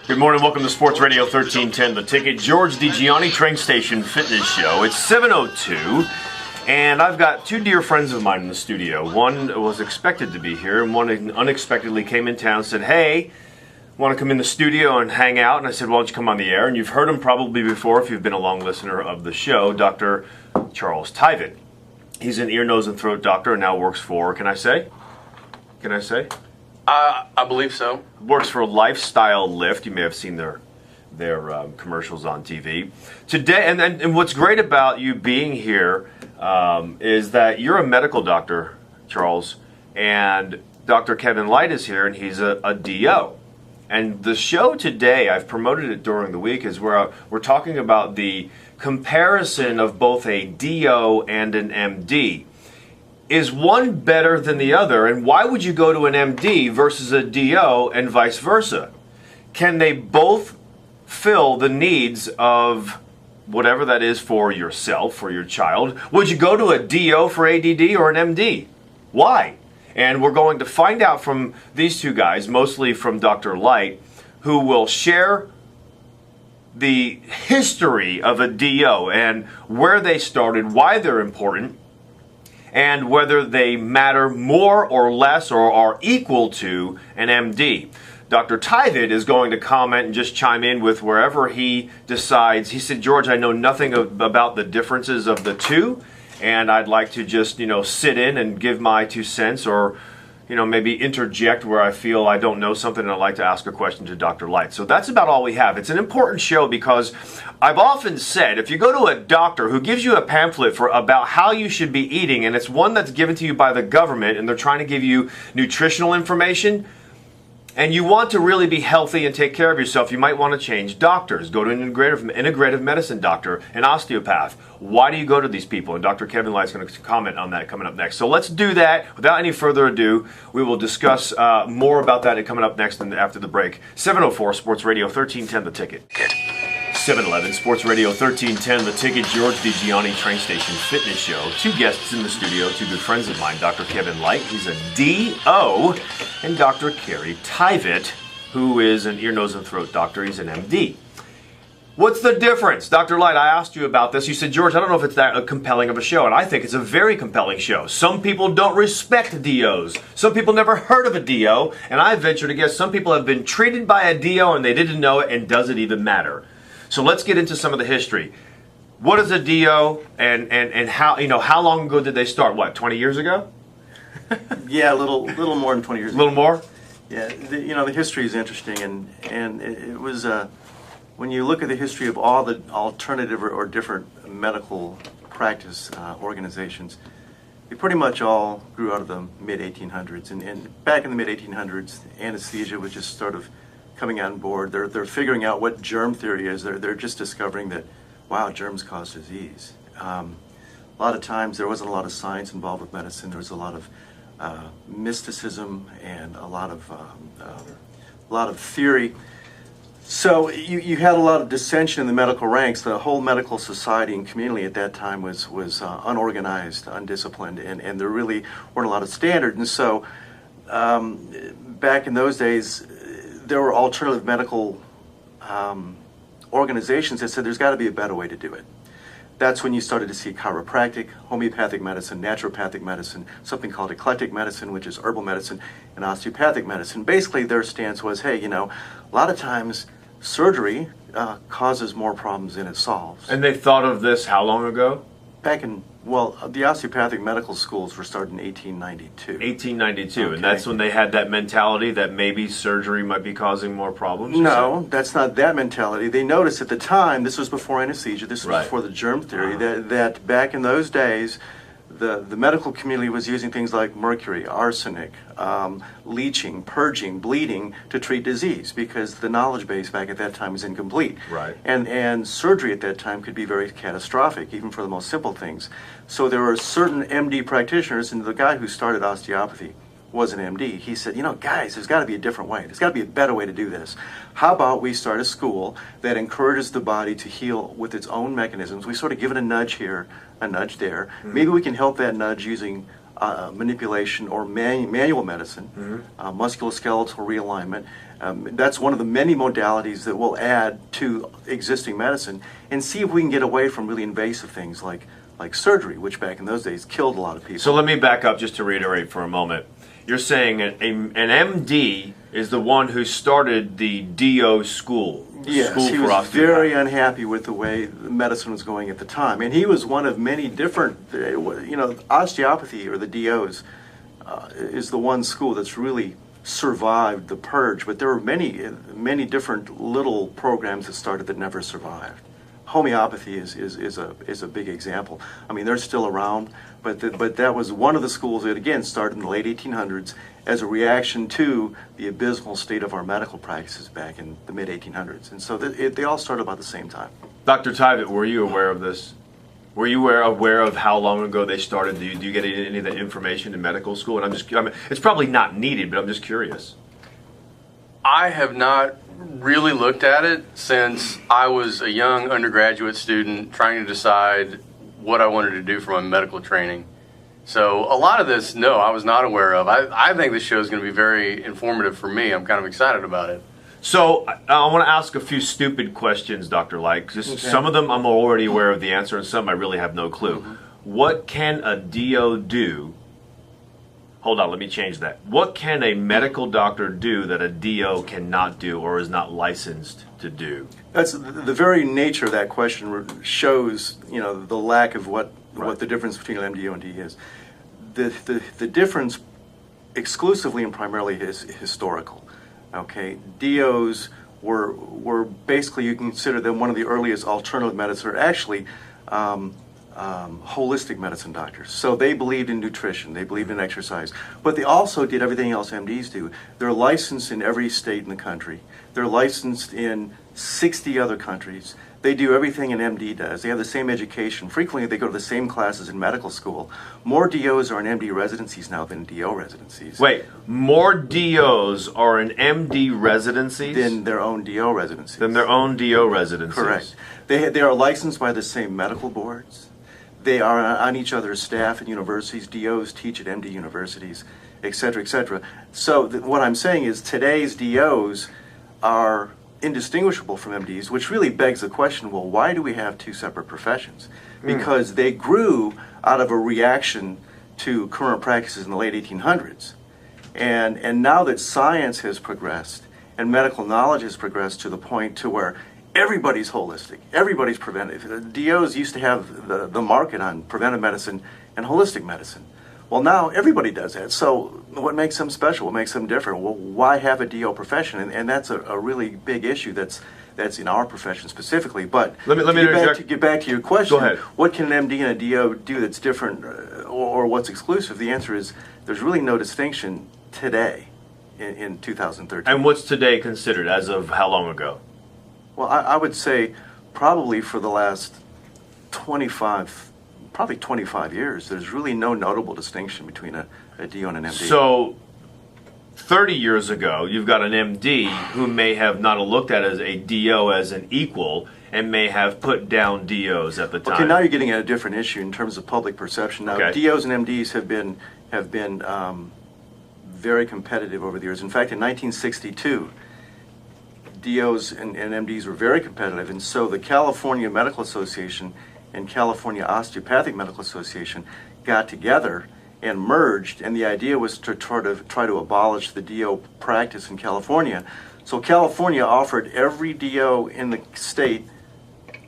Good morning, welcome to Sports Radio 1310, The Ticket, George DiGianni Train Station Fitness Show. It's 7:02, and I've got two dear friends of mine in the studio. One was expected to be here, and one unexpectedly came in town and said, hey, want to come in the studio and hang out? And I said, why don't you come on the air? And you've heard him probably before if you've been a long listener of the show, Dr. Charles Tyvitt. He's an ear, nose, and throat doctor and now works for, can I say? I believe so. Works for Lifestyle Lift. You may have seen their commercials on TV. Today, and what's great about you being here is that you're a medical doctor, Charles, and Dr. Kevin Light is here, and he's a DO. And the show today, I've promoted it during the week, is where we're talking about the comparison of both a DO and an MD. Is one better than the other, and why would you go to an MD versus a DO and vice versa? Can they both fill the needs of whatever that is for yourself, for your child? Would you go to a DO for ADD or an MD? Why? And we're going to find out from these two guys, mostly from Dr. Light, who will share the history of a DO and where they started, why they're important, and whether they matter more or less or are equal to an MD. Dr. Tyvitt is going to comment and just chime in with wherever he decides. He said, George, I know nothing about the differences of the two, and I'd like to just, sit in and give my 2 cents or, maybe interject where I feel I don't know something and I'd like to ask a question to Dr. Light. So that's about all we have. It's an important show because I've often said if you go to a doctor who gives you a pamphlet about how you should be eating, and it's one that's given to you by the government and they're trying to give you nutritional information, and you want to really be healthy and take care of yourself, you might want to change doctors. Go to an integrative medicine doctor, an osteopath. Why do you go to these people? And Dr. Kevin Light's going to comment on that coming up next. So let's do that. Without any further ado, we will discuss more about that coming up next and after the break. 7:04 Sports Radio 1310 The Ticket. 7:11 Sports Radio 1310 The Ticket, George DiGianni Train Station Fitness Show. Two guests in the studio, two good friends of mine, Dr. Kevin Light, he's a DO, and Dr. Kerry Tyvitt, who is an ear, nose, and throat doctor, he's an MD. What's the difference? Dr. Light, I asked you about this. You said, George, I don't know if it's that compelling of a show, and I think it's a very compelling show. Some people don't respect DOs. Some people never heard of a DO, and I venture to guess some people have been treated by a DO and they didn't know it, and does it even matter? So let's get into some of the history. What is a DO, and how long ago did they start? What, 20 years ago? Yeah, a little more than 20 years ago. A little more? Yeah, the history is interesting, and it was when you look at the history of all the alternative or different medical practice organizations, they pretty much all grew out of the mid-1800s. And back in the mid-1800s, anesthesia was just sort of coming on board. They're figuring out what germ theory is. They're just discovering that, wow, germs cause disease. A lot of times there wasn't a lot of science involved with medicine. There was a lot of mysticism and a lot of theory. So you had a lot of dissension in the medical ranks. The whole medical society and community at that time was unorganized, undisciplined, and there really weren't a lot of standards. And so back in those days, there were alternative medical organizations that said there's got to be a better way to do it. That's when you started to see chiropractic, homeopathic medicine, naturopathic medicine, something called eclectic medicine, which is herbal medicine, and osteopathic medicine. Basically, their stance was, hey, a lot of times surgery causes more problems than it solves. And they thought of this how long ago? Back in, the osteopathic medical schools were started in 1892. 1892, okay. And that's when they had that mentality that maybe surgery might be causing more problems? No, that's not that mentality. They noticed at the time, this was before anesthesia, this was Right. before the germ theory, that back in those days, the medical community was using things like mercury, arsenic, leaching, purging, bleeding to treat disease because the knowledge base back at that time was incomplete. Right. And surgery at that time could be very catastrophic, even for the most simple things. So there were certain MD practitioners, and the guy who started osteopathy was an MD. He said, guys, there's got to be a different way. There's got to be a better way to do this. How about we start a school that encourages the body to heal with its own mechanisms? We sort of give it a nudge here, a nudge there. Mm-hmm. Maybe we can help that nudge using manipulation or manual medicine, musculoskeletal realignment. That's one of the many modalities that we'll add to existing medicine and see if we can get away from really invasive things like surgery, which back in those days killed a lot of people. So let me back up just to reiterate for a moment. You're saying an MD is the one who started the DO school. Yes, school he for was osteopathy. very unhappy with the way medicine was going at the time. And he was one of many different, osteopathy, or the DOs, is the one school that's really survived the purge. But there were many different little programs that started that never survived. Homeopathy is a big example. I mean, they're still around, but that was one of the schools that, again, started in the late 1800s as a reaction to the abysmal state of our medical practices back in the mid-1800s. And so they all started about the same time. Dr. Tyvett, were you aware of this? Were you aware of how long ago they started? Do you get any of that information in medical school? And it's probably not needed, but I'm just curious. I have not really looked at it since I was a young undergraduate student trying to decide what I wanted to do for my medical training. So a lot of this, no, I was not aware of. I think this show is going to be very informative for me. I'm kind of excited about it. So I want to ask a few stupid questions, Dr. Like. Some of them I'm already aware of the answer, and some I really have no clue. Mm-hmm. What can a DO do? Hold on, let me change that. What can a medical doctor do that a DO cannot do or is not licensed to do? That's the very nature of that question shows, the lack of what the difference between an MDO and DE is. The difference exclusively and primarily is historical. Okay, DOs were basically, you can consider them one of the earliest alternative medicine, or actually holistic medicine doctors. So they believed in nutrition, they believed in exercise, but they also did everything else MDs do. They're licensed in every state in the country. They're licensed in 60 other countries. They do everything an MD does. They have the same education. Frequently, they go to the same classes in medical school. More DOs are in MD residencies now than DO residencies. Wait, more DOs are in MD residencies? Than their own DO residencies. Than their own DO residencies. Correct. They are licensed by the same medical boards. They are on each other's staff at universities. DOs teach at MD universities, et cetera, et cetera. So what I'm saying is today's DOs are indistinguishable from MDs, which really begs the question, well, why do we have two separate professions? Because they grew out of a reaction to current practices in the late 1800s. And now that science has progressed and medical knowledge has progressed to the point to where everybody's holistic, everybody's preventive. DOs used to have the market on preventive medicine and holistic medicine. Well, now everybody does that. So what makes them special? What makes them different? Well, why have a DO profession? And that's a really big issue that's in our profession specifically. But to get back to your question, go ahead. What can an MD and a DO do that's different or what's exclusive? The answer is there's really no distinction today in 2013. And what's today considered as of how long ago? Well, I would say probably for the last 25 years, there's really no notable distinction between a DO and an MD. So 30 years ago, you've got an MD who may have not looked at as a DO as an equal and may have put down DOs at the time. Okay, now you're getting at a different issue in terms of public perception. Now, okay. DOs and MDs have been very competitive over the years. In fact, in 1962, DOs and MDs were very competitive, and so the California Medical Association and California Osteopathic Medical Association got together and merged, and the idea was to try to abolish the DO practice in California. So California offered every DO in the state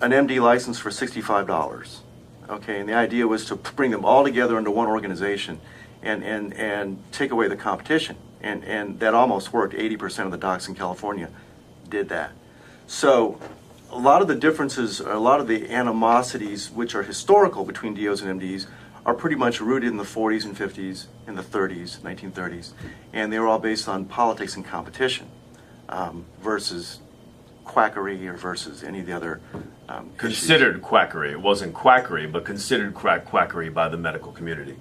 an MD license for $65. Okay, and the idea was to bring them all together into one organization and take away the competition, and that almost worked. 80% of the docs in California did that. So a lot of the differences, a lot of the animosities which are historical between DOs and MDs are pretty much rooted in the 40s and 50s, in the 30s, 1930s, and they were all based on politics and competition versus quackery or versus any of the other considered issues. Quackery. It wasn't quackery, but considered quackery by the medical community.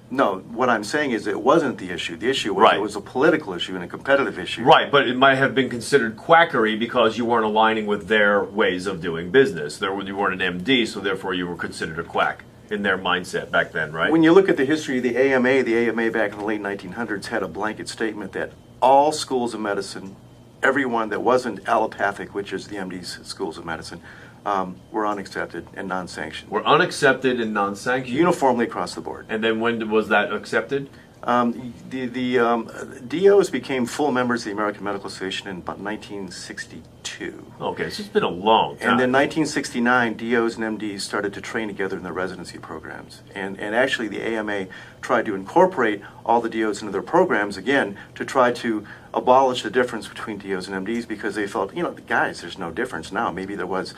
No, what I'm saying is it wasn't the issue. The issue was Right. It was a political issue and a competitive issue. Right, but it might have been considered quackery because you weren't aligning with their ways of doing business. You weren't an MD, so therefore you were considered a quack in their mindset back then, right? When you look at the history of the AMA back in the late 1900s had a blanket statement that all schools of medicine, everyone that wasn't allopathic, which is the MD's schools of medicine, were unaccepted and non-sanctioned. Were unaccepted and non-sanctioned? Uniformly across the board. And then when was that accepted? The DOs became full members of the American Medical Association in about 1962. Okay, so it's been a long time. And then 1969, DOs and MDs started to train together in their residency programs. And actually the AMA tried to incorporate all the DOs into their programs again to try to abolish the difference between DOs and MDs, because they felt, guys, there's no difference now. Maybe there was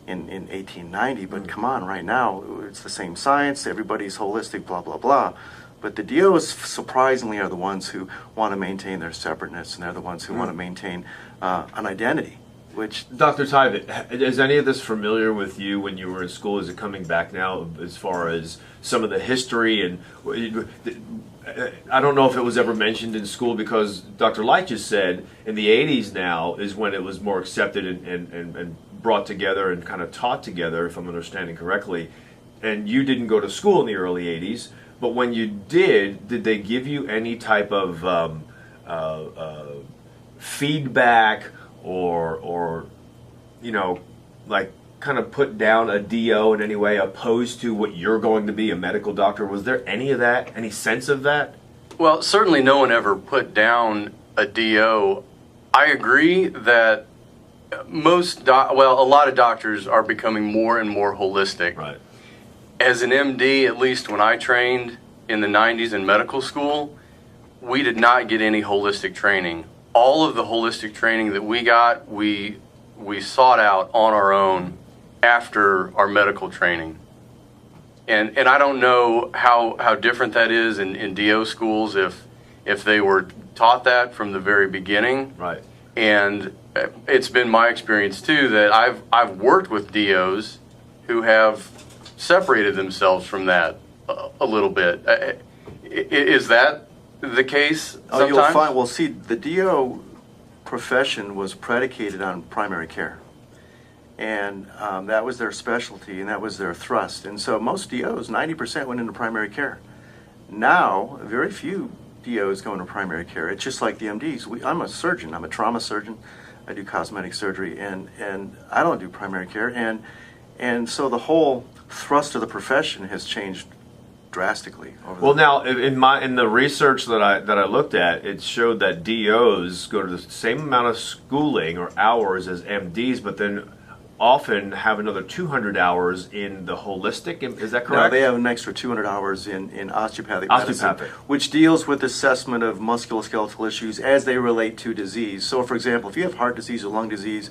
in 1890, but come on, right now, it's the same science, everybody's holistic, blah, blah, blah. But the DOs, surprisingly, are the ones who want to maintain their separateness, and they're the ones who want to maintain an identity, which... Dr. Tyvett, is any of this familiar with you when you were in school? Is it coming back now as far as some of the history? And I don't know if it was ever mentioned in school, because Dr. Light just said in the 80s now is when it was more accepted and brought together and kind of taught together, if I'm understanding correctly. And you didn't go to school in the early 80s. But when you did they give you any type of feedback or like kind of put down a DO in any way opposed to what you're going to be, a medical doctor? Was there any of that, any sense of that? Well, certainly no one ever put down a DO. I agree that a lot of doctors are becoming more and more holistic. Right. As an MD, at least when I trained in the 90s in medical school, we did not get any holistic training. All of the holistic training that we got, we sought out on our own after our medical training. And I don't know how different that is in DO schools, if they were taught that from the very beginning. Right. And it's been my experience too that I've worked with DOs who have separated themselves from that a little bit. Is that the case sometimes? You'll find, well, see, the DO profession was predicated on primary care. And that was their specialty, and that was their thrust. And so most DOs, 90% went into primary care. Now, very few DOs go into primary care. It's just like the MDs. I'm a surgeon. I'm a trauma surgeon. I do cosmetic surgery, and I don't do primary care. And so the whole thrust of the profession has changed drastically. Now in the research that I looked at, it showed that DOs go to the same amount of schooling or hours as MDs, but then often have another 200 hours in the holistic. Is that correct? No, they have an extra 200 hours in osteopathic medicine, which deals with assessment of musculoskeletal issues as they relate to disease. So, for example, if you have heart disease or lung disease,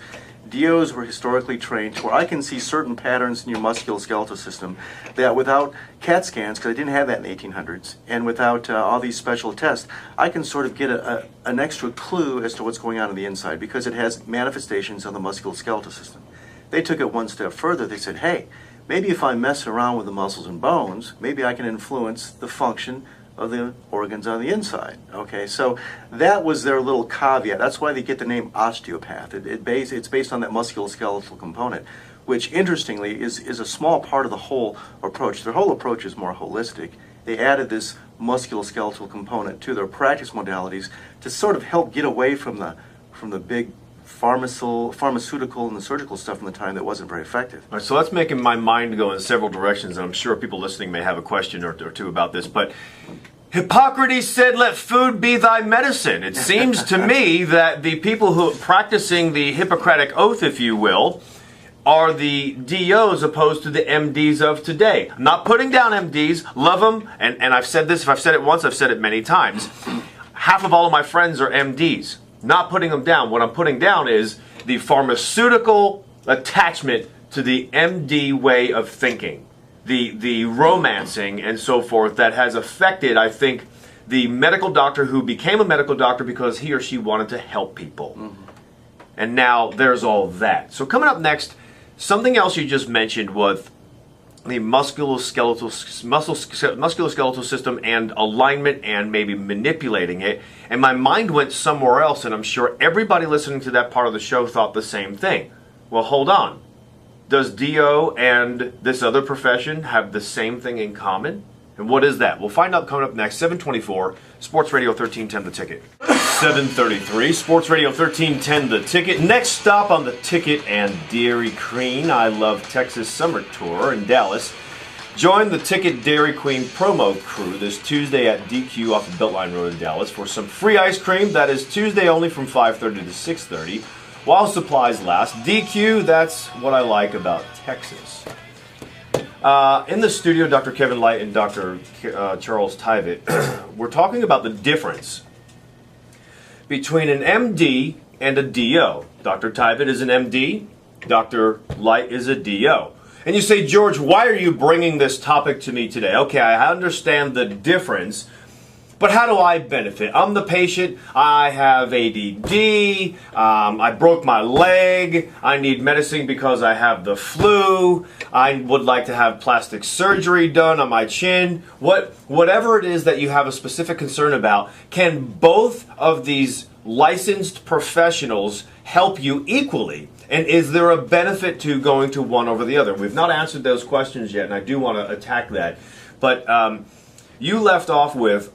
DOs were historically trained to where I can see certain patterns in your musculoskeletal system that without CAT scans, because I didn't have that in the 1800s, and without all these special tests, I can sort of get an extra clue as to what's going on the inside, because it has manifestations on the musculoskeletal system. They took it one step further. They said, hey, maybe if I mess around with the muscles and bones, maybe I can influence the function of the organs on the inside. Okay, so that was their little caveat. That's why they get the name osteopath. It's based on that musculoskeletal component, which interestingly is a small part of the whole approach. Their whole approach is more holistic. They added this musculoskeletal component to their practice modalities to sort of help get away from the big pharmaceutical and the surgical stuff in the time that wasn't very effective. All right, so that's making my mind go in several directions, and I'm sure people listening may have a question or two about this, but Hippocrates said, let food be thy medicine. It seems to me that the people who are practicing the Hippocratic Oath, if you will, are the DOs opposed to the MDs of today. I'm not putting down MDs, love them, and I've said this, if I've said it once, I've said it many times. Half of all of my friends are MDs. Not putting them down. What I'm putting down is the pharmaceutical attachment to the MD way of thinking, the romancing and so forth that has affected, I think, the medical doctor who became a medical doctor because he or she wanted to help people. Mm-hmm. And now there's all that. So coming up next, something else you just mentioned was the musculoskeletal system and alignment and maybe manipulating it. And my mind went somewhere else, and I'm sure everybody listening to that part of the show thought the same thing. Well, hold on. Does DO and this other profession have the same thing in common? And what is that? We'll find out coming up next. 724, Sports Radio 1310, The Ticket. 7:33, Sports Radio 1310, The Ticket. Next stop on The Ticket and Dairy Queen, I Love Texas Summer Tour in Dallas. Join the Ticket Dairy Queen promo crew this Tuesday at DQ off of Beltline Road in Dallas for some free ice cream. That is Tuesday only from 5:30 to 6:30 while supplies last. DQ, that's what I like about Texas. In the studio, Dr. Kevin Light and Dr. Charles Tyvett, we're talking about the difference between an MD and a DO. Dr. Tyvett is an MD, Dr. Light is a DO. And you say, George, why are you bringing this topic to me today? Okay, I understand the difference, but how do I benefit? I'm the patient, I have ADD, I broke my leg, I need medicine because I have the flu, I would like to have plastic surgery done on my chin. Whatever it is that you have a specific concern about, can both of these licensed professionals help you equally? And is there a benefit to going to one over the other? We've not answered those questions yet, and I do want to attack that. But you left off with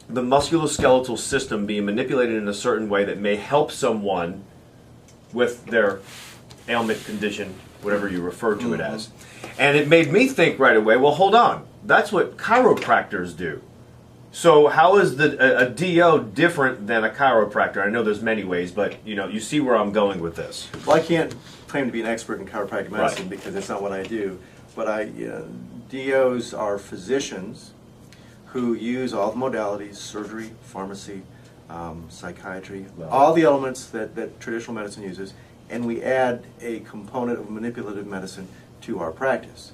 the musculoskeletal system being manipulated in a certain way that may help someone with their ailment, condition, whatever you refer to it as. And it made me think right away, well, hold on. That's what chiropractors do. So how is a DO different than a chiropractor? I know there's many ways, but you see where I'm going with this. Well, I can't claim to be an expert in chiropractic medicine because that's not what I do. But DOs are physicians who use all the modalities, surgery, pharmacy, psychiatry, all the elements that traditional medicine uses, and we add a component of manipulative medicine to our practice.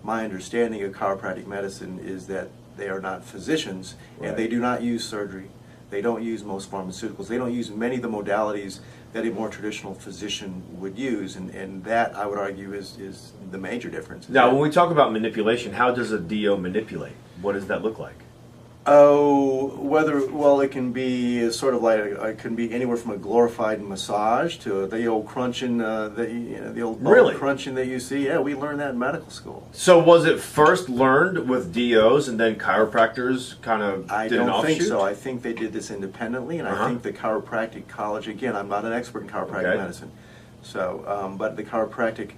My understanding of chiropractic medicine is that they are not physicians, and they do not use surgery. They don't use most pharmaceuticals. They don't use many of the modalities that a more traditional physician would use, and that, I would argue, is the major difference. Now, when we talk about manipulation, how does a DO manipulate? What does that look like? It can be sort of like it can be anywhere from a glorified massage to the old crunching, the old bone crunching that you see. Yeah, we learned that in medical school. So was it first learned with DOs and then chiropractors kind of did an offshoot? I don't think so. I think they did this independently, and I think the chiropractic college, again, I'm not an expert in chiropractic medicine, so but the chiropractic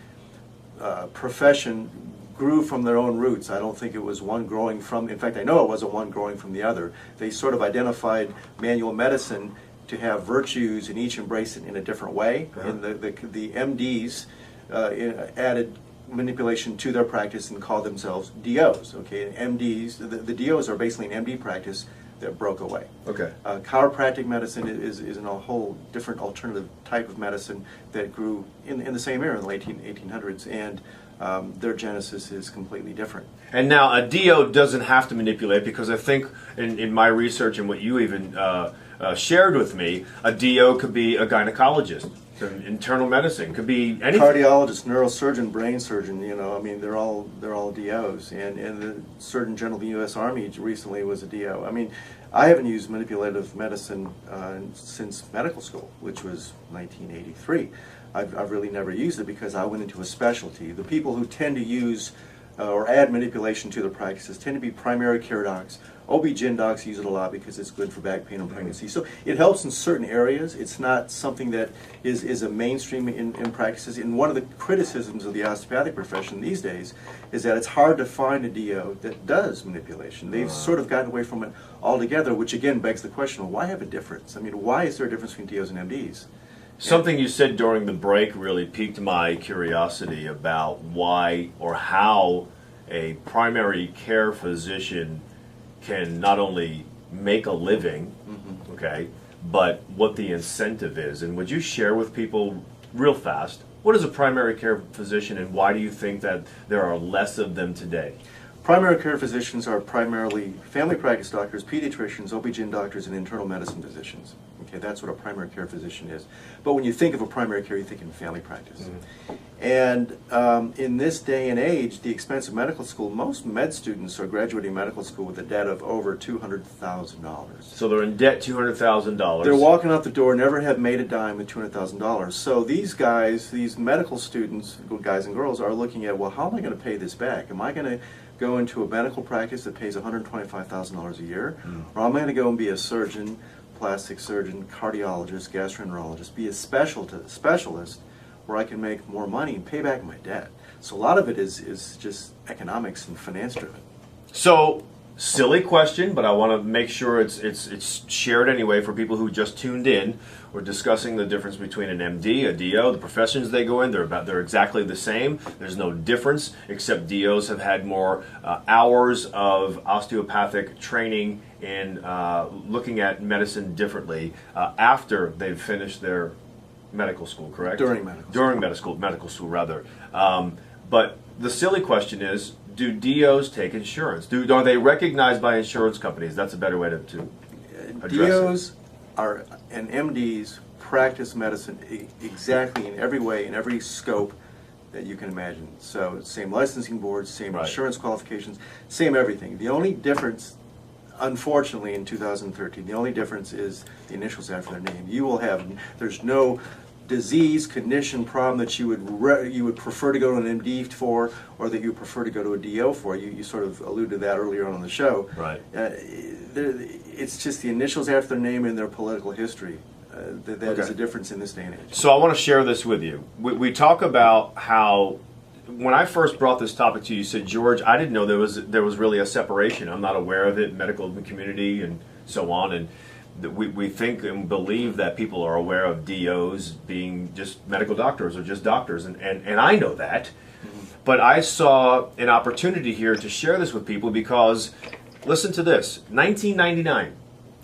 profession grew from their own roots. I don't think it was one growing from, in fact, I know it wasn't one growing from the other. They sort of identified manual medicine to have virtues and each embrace it in a different way. And the MDs added manipulation to their practice and called themselves DOs. Okay, and MDs, the DOs are basically an MD practice that broke away. Okay. Chiropractic medicine is in a whole different alternative type of medicine that grew in the same era in the late 1800s, and their genesis is completely different. And now a DO doesn't have to manipulate, because I think in my research and what you even shared with me, a DO could be a gynecologist, internal medicine, could be anything. Cardiologist, neurosurgeon, brain surgeon, I mean, they're all DOs. And the Surgeon General of the U.S. Army recently was a DO. I mean, I haven't used manipulative medicine since medical school, which was 1983. I've really never used it because I went into a specialty. The people who tend to use or add manipulation to their practices tend to be primary care docs. OB-GYN docs use it a lot because it's good for back pain and pregnancy. So it helps in certain areas. It's not something that is a mainstream in practices. And one of the criticisms of the osteopathic profession these days is that it's hard to find a DO that does manipulation. They've sort of gotten away from it altogether, which again begs the question, well, why have a difference? I mean, why is there a difference between DOs and MDs? Something you said during the break really piqued my curiosity about why or how a primary care physician can not only make a living, okay, but what the incentive is. And would you share with people real fast, what is a primary care physician and why do you think that there are less of them today? Primary care physicians are primarily family practice doctors, pediatricians, OB-GYN doctors, and internal medicine physicians. Okay, that's what a primary care physician is. But when you think of a primary care, you think in family practice. And in this day and age, the expense of medical school, most med students are graduating medical school with a debt of over $200,000. So they're in debt $200,000. They're walking out the door, never have made a dime with $200,000. So these guys, these medical students, guys and girls, are looking at, well, how am I going to pay this back? Am I going to go into a medical practice that pays $125,000 a year? Or am I going to go and be a surgeon, plastic surgeon, cardiologist, gastroenterologist, be a specialist where I can make more money and pay back my debt. So a lot of it is just economics and finance driven. So, silly question, but I want to make sure it's shared anyway for people who just tuned in. We're discussing the difference between an MD, a DO, the professions they go in. They're exactly the same. There's no difference, except DOs have had more hours of osteopathic training in looking at medicine differently after they've finished their medical school, correct? During medical school. During medical school, rather. But the silly question is, do DOs take insurance? Are they recognized by insurance companies? That's a better way to address DOs it. And MDs practice medicine exactly in every way, in every scope that you can imagine. So same licensing boards, same Right. insurance qualifications, same everything. The only difference, unfortunately, in 2013, the only difference is the initials after their name. There's no disease, condition, problem that you would prefer to go to an MD for, or that you would prefer to go to a DO for. You sort of alluded to that earlier on in the show. Right. It's just the initials after their name and their political history. That is Okay. a difference in this day and age. So I want to share this with you. We talk about how, when I first brought this topic to you, you said, George, I didn't know there was really a separation. I'm not aware of it, medical community and so on. And we think and believe that people are aware of DOs being just medical doctors or just doctors. And I know that. But I saw an opportunity here to share this with people because, listen to this, 1999.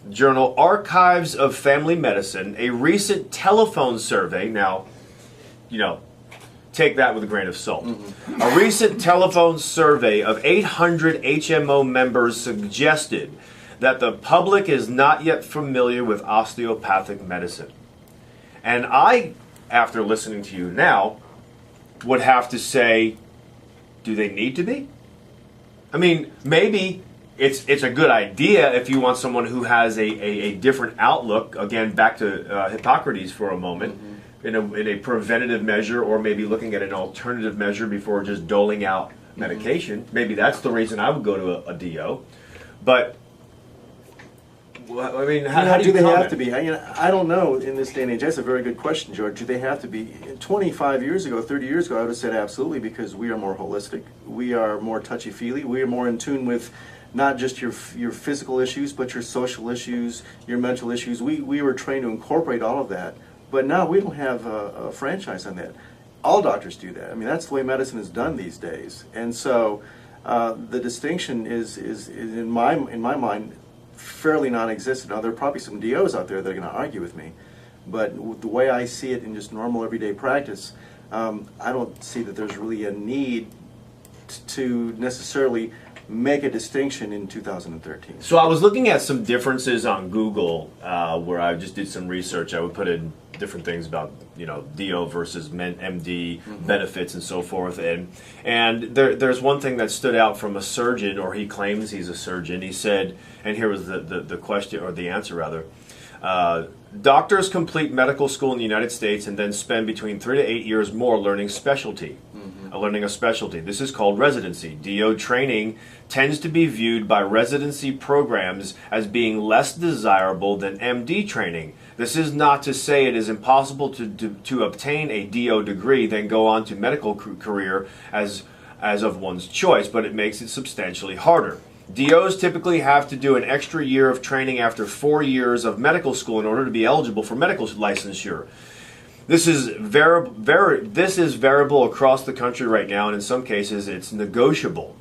Journal Archives of Family Medicine, a recent telephone survey. Now, take that with a grain of salt. A recent telephone survey of 800 HMO members suggested that the public is not yet familiar with osteopathic medicine. And I, after listening to you now, would have to say, do they need to be? I mean, maybe it's a good idea if you want someone who has a different outlook, again, back to Hippocrates for a moment, in a preventative measure, or maybe looking at an alternative measure before just doling out medication. Maybe that's the reason I would go to a DO. But, I mean, how do you they comment? have to be? I don't know in this day and age. That's a very good question, George. Do they have to be? 25 years ago, 30 years ago, I would have said absolutely, because we are more holistic. We are more touchy-feely. We are more in tune with not just your physical issues, but your social issues, your mental issues. We were trained to incorporate all of that. But now we don't have a franchise on that. All doctors do that. I mean, that's the way medicine is done these days. And so the distinction is in my mind, fairly non-existent. Now, there are probably some DOs out there that are going to argue with me, but the way I see it in just normal everyday practice, I don't see that there's really a need to necessarily make a distinction in 2013. So I was looking at some differences on Google where I just did some research. I would put in different things about DO versus MD benefits and so forth. And there's one thing that stood out from a surgeon, or he claims he's a surgeon. He said, and here was the question, or the answer rather. Doctors complete medical school in the United States and then spend between 3 to 8 years more learning a specialty. This is called residency. DO training tends to be viewed by residency programs as being less desirable than MD training. This is not to say it is impossible to obtain a DO degree, then go on to medical career as of one's choice, but it makes it substantially harder. DOs typically have to do an extra year of training after 4 years of medical school in order to be eligible for medical licensure. This is variable across the country right now, and in some cases it's negotiable.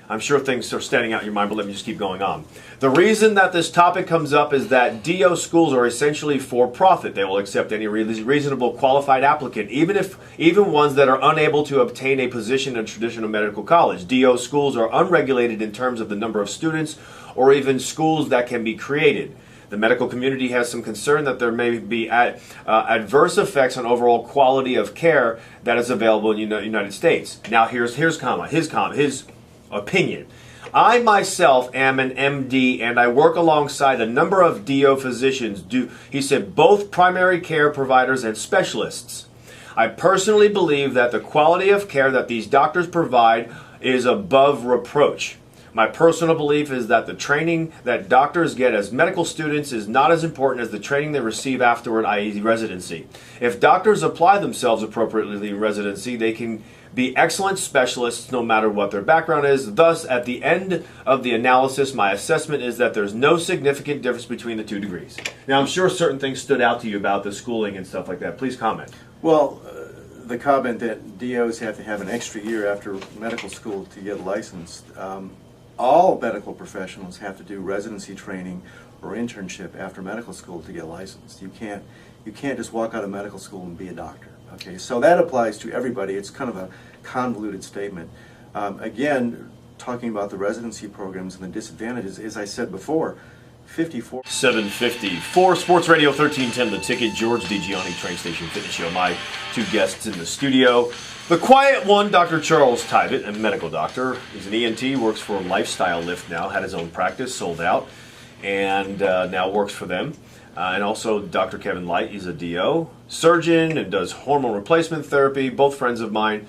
I'm sure things are standing out in your mind, but let me just keep going on. The reason that this topic comes up is that DO schools are essentially for profit. They will accept any reasonable qualified applicant, even ones that are unable to obtain a position in a traditional medical college. DO schools are unregulated in terms of the number of students or even schools that can be created. The medical community has some concern that there may be adverse effects on overall quality of care that is available in the United States. Now his opinion. I myself am an MD and I work alongside a number of DO physicians, he said, both primary care providers and specialists. I personally believe that the quality of care that these doctors provide is above reproach. My personal belief is that the training that doctors get as medical students is not as important as the training they receive afterward, i.e. residency. If doctors apply themselves appropriately in residency, they can be excellent specialists no matter what their background is. Thus, at the end of the analysis, my assessment is that there's no significant difference between the 2 degrees. Now, I'm sure certain things stood out to you about the schooling and stuff like that. Please comment. Well, the comment that DOs have to have an extra year after medical school to get licensed. All medical professionals have to do residency training or internship after medical school to get licensed. You can't just walk out of medical school and be a doctor. Okay, so that applies to everybody. It's kind of a convoluted statement. Again, talking about the residency programs and the disadvantages, as I said before, 54. 754 Sports Radio 1310 The Ticket, George DiGianni, Train Station Fitness Show. My 2 guests in the studio. The quiet one, Dr. Charles Tyvett, a medical doctor. He's an ENT, works for Lifestyle Lift now, had his own practice, sold out, and now works for them. And also Dr. Kevin Light, he's a DO, surgeon, and does hormone replacement therapy, both friends of mine.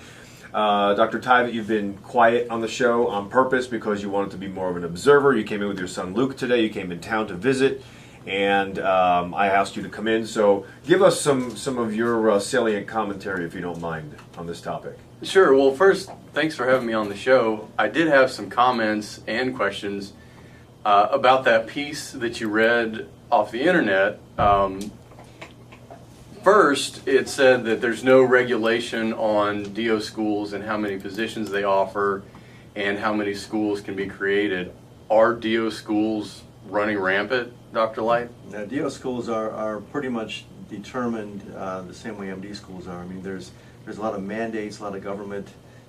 Dr. Tyvett, you've been quiet on the show on purpose because you wanted to be more of an observer. You came in with your son Luke today. You came in town to visit, and I asked you to come in. So give us some of your salient commentary, if you don't mind, on this topic. Sure. Well, first, thanks for having me on the show. I did have some comments and questions about that piece that you read off the internet. First, it said that there's no regulation on DO schools and how many positions they offer and how many schools can be created. Are DO schools running rampant, Dr. Light? Now, DO schools are pretty much determined the same way MD schools are. I mean, there's a lot of mandates, a lot of government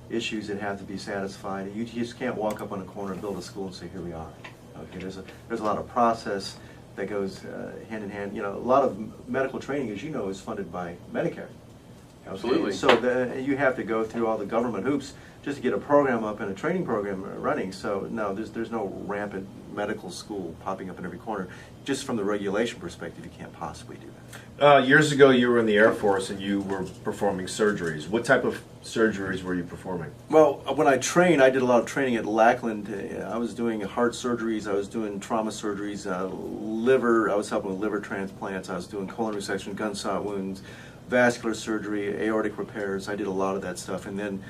issues that have to be satisfied. You just can't walk up on a corner and build a school and say, here we are. Okay, there's a lot of process that goes hand in hand. You know, a lot of medical training, as you know, is funded by Medicare. Okay? Absolutely. So you have to go through all the government hoops just to get a program up and a training program running. So no, there's no rampant medical school popping up in every corner. Just from the regulation perspective, you can't possibly do that. Years ago, you were in the Air Force and you were performing surgeries. What type of surgeries were you performing? Well, when I trained, I did a lot of training at Lackland. I was doing heart surgeries, I was doing trauma surgeries, liver, I was helping with liver transplants, I was doing colon resection, gunshot wounds, vascular surgery, aortic repairs. I did a lot of that stuff. And then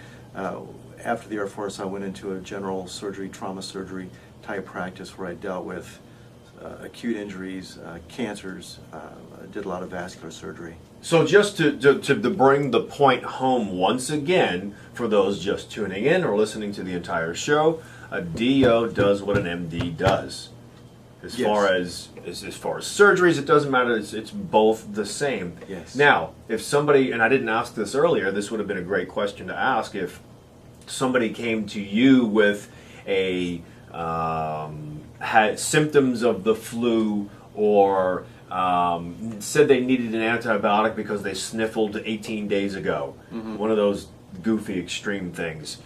after the Air Force, I went into a general surgery, trauma surgery type practice where I dealt with acute injuries, cancers, did a lot of vascular surgery. So just to bring the point home once again, for those just tuning in or listening to the entire show, a DO does what an MD does. As Yes. far as surgeries, it doesn't matter. It's both the same. Yes. Now, if somebody, and I didn't ask this earlier, this would have been a great question to ask. If somebody came to you with had symptoms of the flu, or said they needed an antibiotic because they sniffled 18 days ago, one of those goofy extreme things.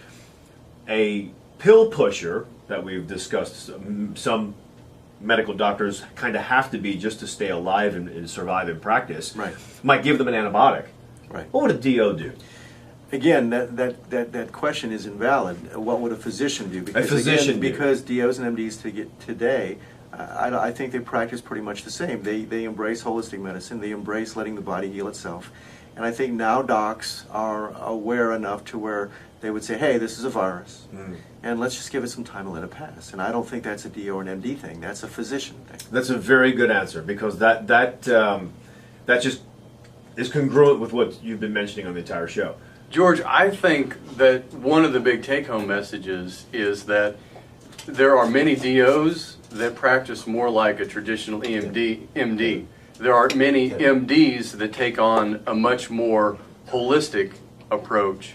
A pill pusher that we've discussed, some medical doctors kind of have to be just to stay alive and survive in practice, Right. might give them an antibiotic. Right. What would a DO do? Again, that question is invalid. What would a physician do? Because, physician do. Because DOs and MDs today, I think they practice pretty much the same. They embrace holistic medicine. They embrace letting the body heal itself. And I think now docs are aware enough to where they would say, hey, this is a virus, and let's just give it some time and let it pass. And I don't think that's a DO or an MD thing. That's a physician thing. That's a very good answer, because that just is congruent with what you've been mentioning on the entire show. George, I think that one of the big take-home messages is that there are many DOs that practice more like a traditional MD. There are many MDs that take on a much more holistic approach.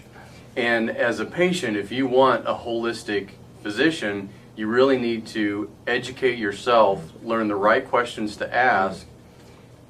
And as a patient, if you want a holistic physician, you really need to educate yourself, learn the right questions to ask,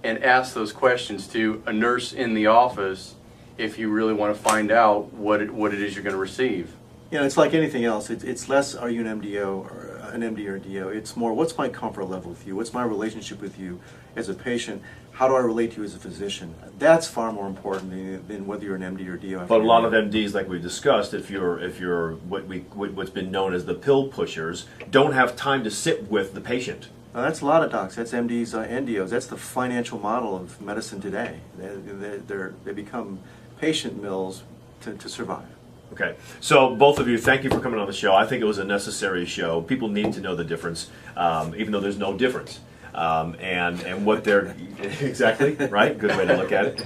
and ask those questions to a nurse in the office if you really want to find out what it is you're going to receive. You know, it's like anything else. It's less, are you an MDO or an MD or a DO. It's more, what's my comfort level with you? What's my relationship with you as a patient? How do I relate to you as a physician? That's far more important than whether you're an MD or DO. But a lot of MDs, like we discussed, if you're what's been known as the pill pushers, don't have time to sit with the patient. Now, that's a lot of docs. That's MDs and DOs. That's the financial model of medicine today. They become patient mills to survive. Okay, so both of you, thank you for coming on the show. I think it was a necessary show. People need to know the difference, even though there's no difference. And what they're exactly right. Good way to look at it.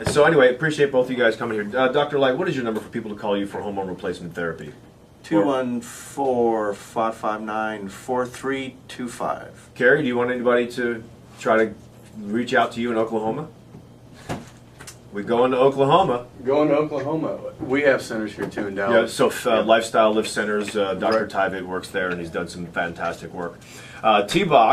So anyway, appreciate both of you guys coming here. Dr. Light, what is your number for people to call you for hormone replacement therapy? 214-559-4325. Carrie, do you want anybody to try to reach out to you in Oklahoma? We go into Oklahoma. Going to Oklahoma. We have centers here too in Yeah, Dallas. so Lifestyle Lift Centers, Dr. Tyvit works there, and he's done some fantastic work. T-Box.